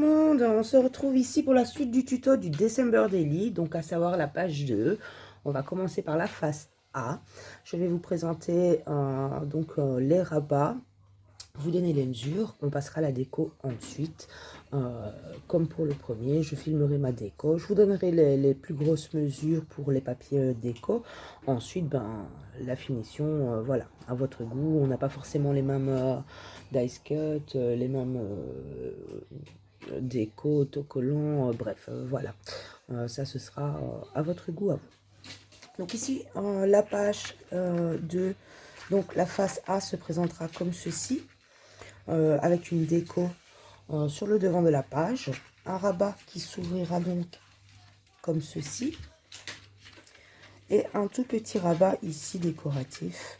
monde, on se retrouve ici pour la suite du tuto du December Daily, donc à savoir la page 2. On va commencer par la face A. Je vais vous présenter les rabats, vous donner les mesures, on passera à la déco ensuite. Comme pour le premier, je filmerai ma déco, je vous donnerai les plus grosses mesures pour les papiers déco. Ensuite, la finition, voilà, à votre goût. On n'a pas forcément les mêmes dice cut, les mêmes déco, autocollants, bref, voilà. Ça, ce sera à votre goût, à vous. Donc ici, la page 2, donc la face A se présentera comme ceci, avec une déco sur le devant de la page, un rabat qui s'ouvrira donc comme ceci, et un tout petit rabat ici décoratif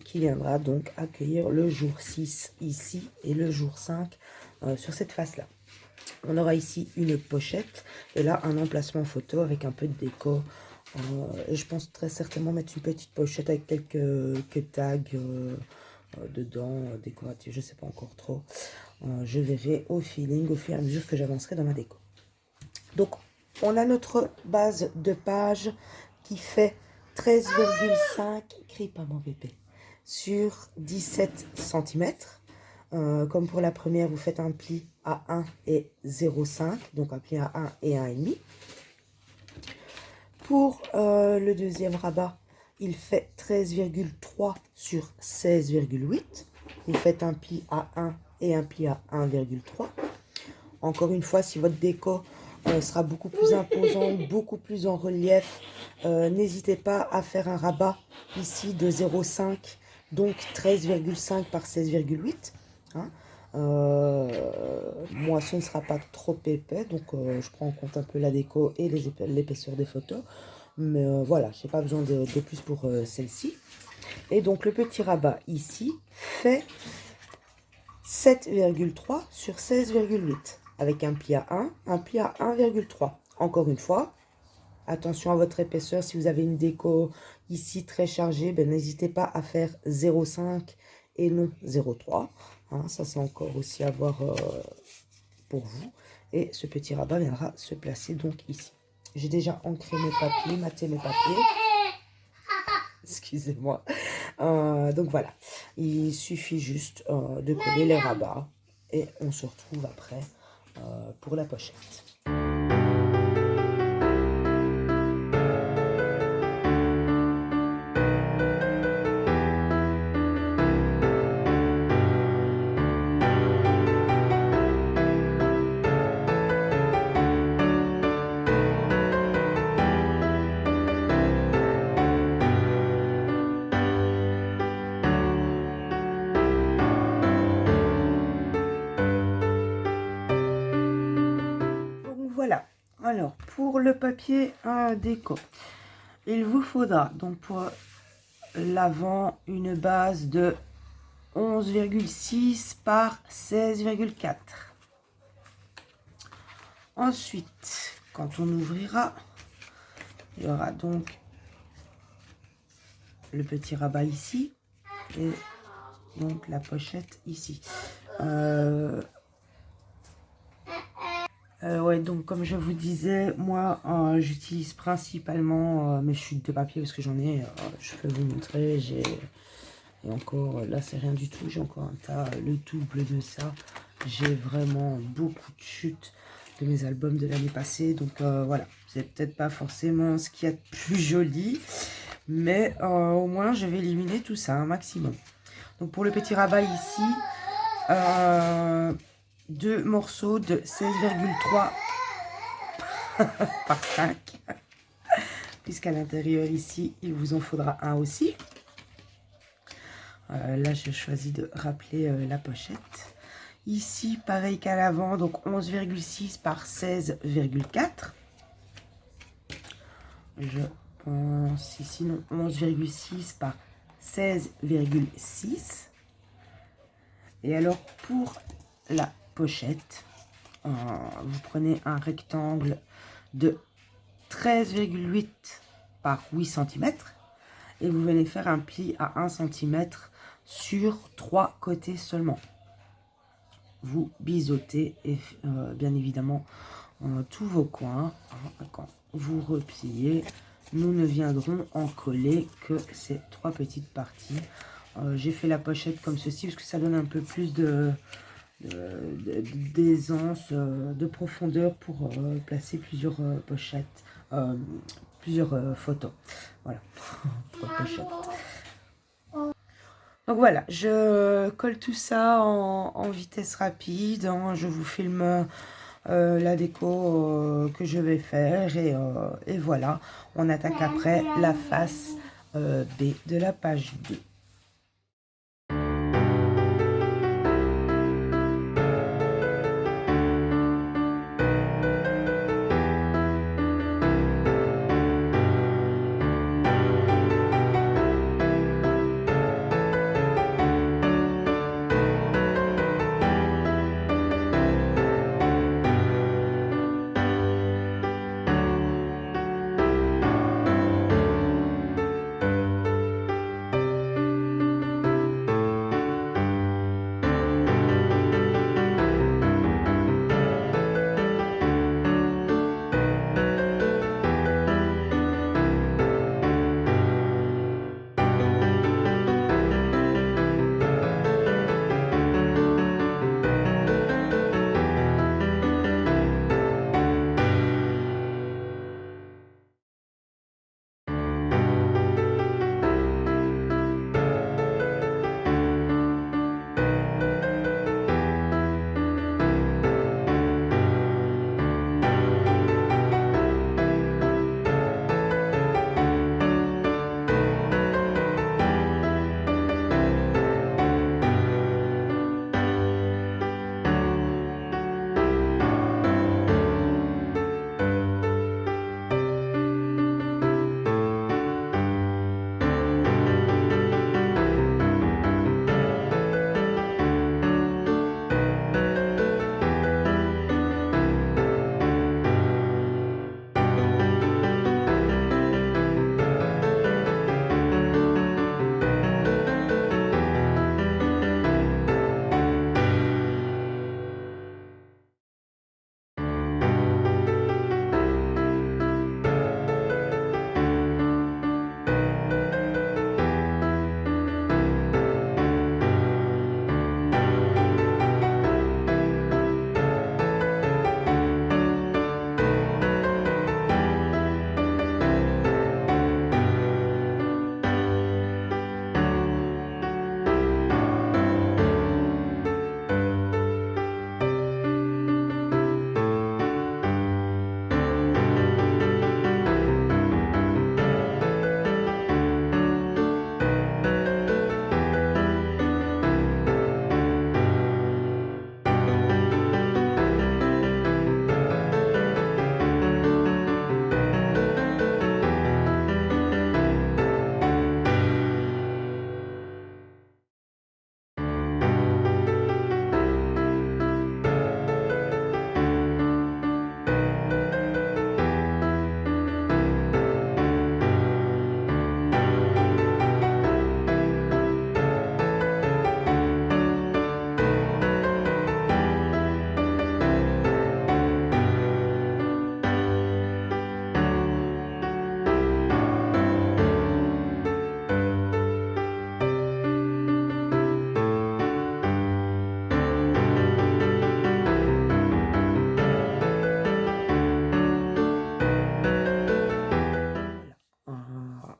qui viendra donc accueillir le jour 6 ici et le jour 5 sur cette face là. On aura ici une pochette et là un emplacement photo avec un peu de déco. Et je pense très certainement mettre une petite pochette avec quelques tags dedans, décoratifs, je ne sais pas encore trop. Je verrai au feeling, au fur et à mesure que j'avancerai dans ma déco. Donc, on a notre base de page qui fait 13,5, crie pas mon bébé, sur 17 cm. Comme pour la première, vous faites un pli à 1 et 0,5, donc un pli à 1 et 1,5. Pour le deuxième rabat, il fait 13,3 sur 16,8. Vous faites un pli à 1 et un pli à 1,3. Encore une fois, si votre déco sera beaucoup plus imposante, beaucoup plus en relief, n'hésitez pas à faire un rabat ici de 0,5, donc 13,5 par 16,8. Hein. Moi, ce ne sera pas trop épais, donc je prends en compte un peu la déco et l'épaisseur des photos. Mais voilà, je n'ai pas besoin de plus pour celle-ci. Et donc, le petit rabat ici fait 7,3 sur 16,8 avec un pli à 1, un pli à 1,3. Encore une fois, attention à votre épaisseur. Si vous avez une déco ici très chargée, n'hésitez pas à faire 0,5 et non 0,3. Hein, ça, c'est encore aussi à voir pour vous. Et ce petit rabat viendra se placer donc ici. J'ai déjà ancré mes papiers, maté mes papiers. Excusez-moi. Donc voilà, il suffit juste de coller les rabats et on se retrouve après pour la pochette. Voilà, alors pour le papier déco, il vous faudra donc pour l'avant une base de 11,6 par 16,4. Ensuite, quand on ouvrira, il y aura donc le petit rabat ici et donc la pochette ici. Ouais, donc comme je vous disais, moi j'utilise principalement mes chutes de papier parce que j'en ai, je peux vous montrer, et encore là c'est rien du tout, j'ai encore un tas, le double de ça. J'ai vraiment beaucoup de chutes de mes albums de l'année passée, donc voilà, c'est peut-être pas forcément ce qu'il y a de plus joli, mais au moins je vais éliminer tout ça un maximum. Donc pour le petit rabat ici, 2 morceaux de 16,3 par 5, puisqu'à l'intérieur ici, il vous en faudra un aussi. Là, je choisis de rappeler la pochette. Ici, pareil qu'à l'avant, donc 11,6 par 16,4. Je pense ici, non, 11,6 par 16,6. Et alors, pour la pochette, vous prenez un rectangle de 13,8 par 8 cm et vous venez faire un pli à 1 cm sur 3 côtés seulement. vous biseauter et bien évidemment tous vos coins. Quand vous repliez, nous ne viendrons en coller que ces 3 petites parties. J'ai fait la pochette comme ceci parce que ça donne un peu plus d'aisance, de profondeur pour placer plusieurs pochettes, plusieurs photos. Voilà, pochettes. Donc voilà, je colle tout ça en vitesse rapide. Hein, je vous filme la déco que je vais faire et voilà, on attaque après la face B de la page 2.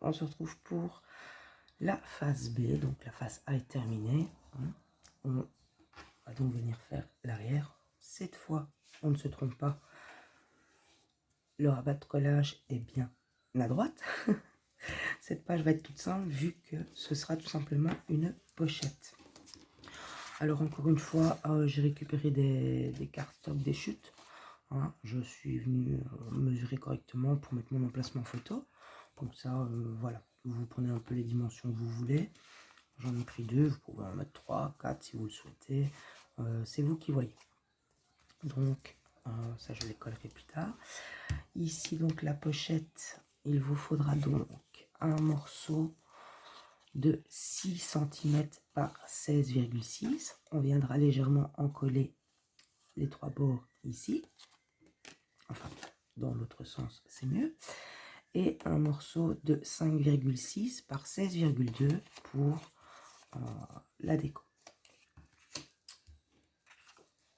On se retrouve pour la phase B. Donc la phase A est terminée. On va donc venir faire l'arrière. Cette fois, on ne se trompe pas. Le rabat de collage est bien à droite. Cette page va être toute simple vu que ce sera tout simplement une pochette. Alors encore une fois, j'ai récupéré des cardstocks des chutes. Hein, je suis venu mesurer correctement pour mettre mon emplacement photo. Comme ça, voilà, vous prenez un peu les dimensions que vous voulez. J'en ai pris 2, vous pouvez en mettre 3, 4 si vous le souhaitez. C'est vous qui voyez. Donc, ça je les collerai plus tard. Ici, donc la pochette, il vous faudra donc un morceau de 6 cm par 16,6. On viendra légèrement en coller les 3 bords ici. Enfin, dans l'autre sens, c'est mieux. Et un morceau de 5,6 par 16,2 pour la déco.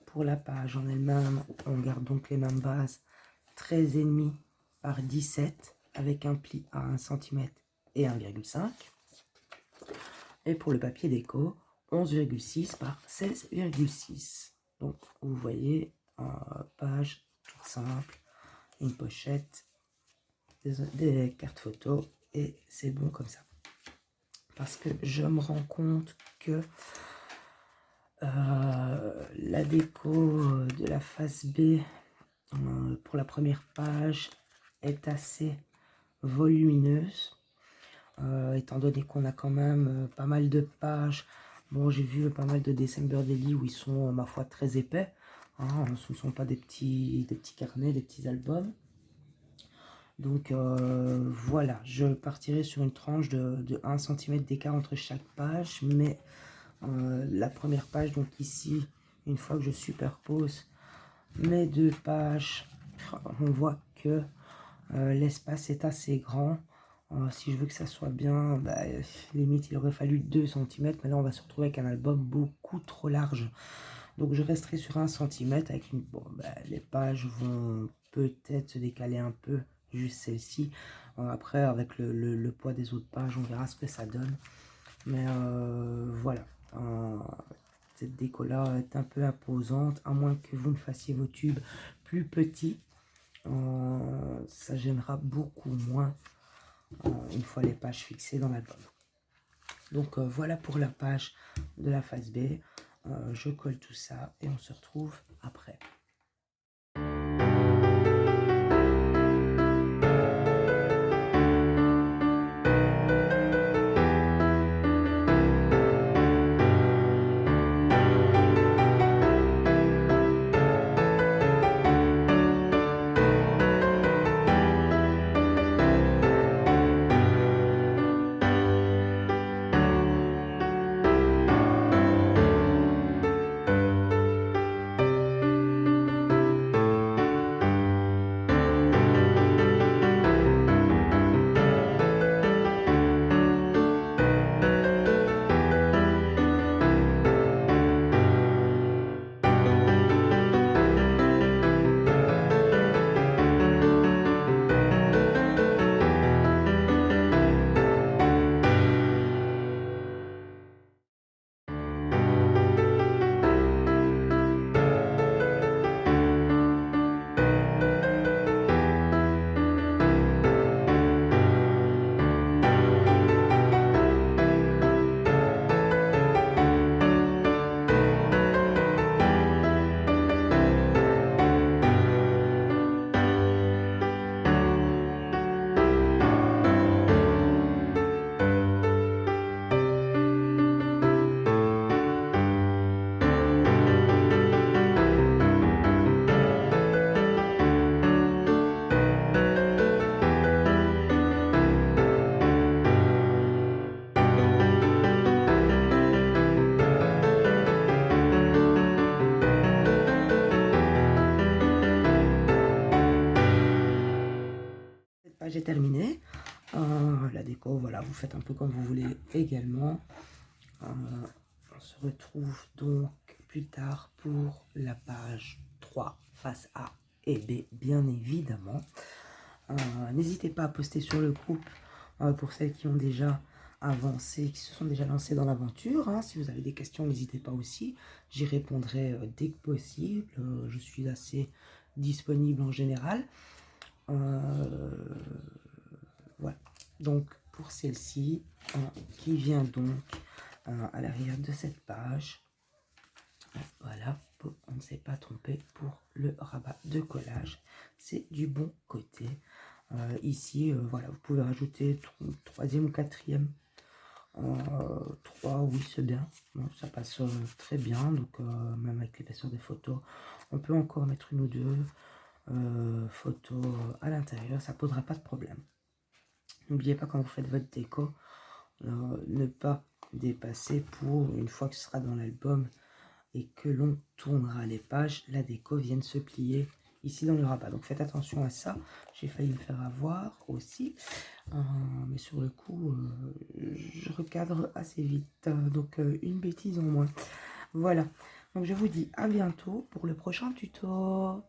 Pour la page en elle-même, on garde donc les mêmes bases, 13,5 par 17 avec un pli à 1 cm et 1,5. Et pour le papier déco, 11,6 par 16,6. Donc vous voyez, page toute simple, une pochette, des cartes photos et c'est bon comme ça. Parce que je me rends compte que la déco de la face B pour la première page est assez volumineuse, étant donné qu'on a quand même pas mal de pages. Bon, j'ai vu pas mal de December Daily où ils sont, ma foi, très épais. Hein, ce ne sont pas des petits carnets, des petits albums. Donc voilà, je partirai sur une tranche de 1 cm d'écart entre chaque page, mais la première page, donc ici, une fois que je superpose mes 2 pages, on voit que l'espace est assez grand. Si je veux que ça soit bien, bah, limite il aurait fallu 2 cm, mais là on va se retrouver avec un album beaucoup trop large. Donc je resterai sur 1 cm avec une... Bon, bah, les pages vont peut-être se décaler un peu, juste celle-ci. Après, avec le poids des autres pages, on verra ce que ça donne. Mais voilà. Cette déco-là est un peu imposante, à moins que vous ne fassiez vos tubes plus petits. Ça gênera beaucoup moins une fois les pages fixées dans l'album. Donc voilà pour la page de la face B. Je colle tout ça et on se retrouve après. J'ai terminé. La déco, voilà, vous faites un peu comme vous voulez également. On se retrouve donc plus tard pour la page 3, face A et B, bien évidemment. N'hésitez pas à poster sur le groupe pour celles qui ont déjà avancé, qui se sont déjà lancées dans l'aventure. Hein. Si vous avez des questions, n'hésitez pas aussi. J'y répondrai dès que possible. Je suis assez disponible en général. Voilà, donc pour celle-ci, qui vient donc à l'arrière de cette page. Voilà, on ne s'est pas trompé pour le rabat de collage, c'est du bon côté. Ici, voilà, vous pouvez rajouter 3e ou 4e. 3, oui, c'est bien, bon, ça passe très bien, donc même avec l'épaisseur des photos, on peut encore mettre une ou deux photos à l'intérieur, ça posera pas de problème. N'oubliez pas quand vous faites votre déco, ne pas dépasser pour, une fois que ce sera dans l'album, et que l'on tournera les pages, la déco vienne se plier ici dans le rabat. Donc faites attention à ça. J'ai failli me faire avoir aussi. Mais sur le coup, je recadre assez vite. Donc une bêtise en moins. Voilà. Donc je vous dis à bientôt pour le prochain tuto.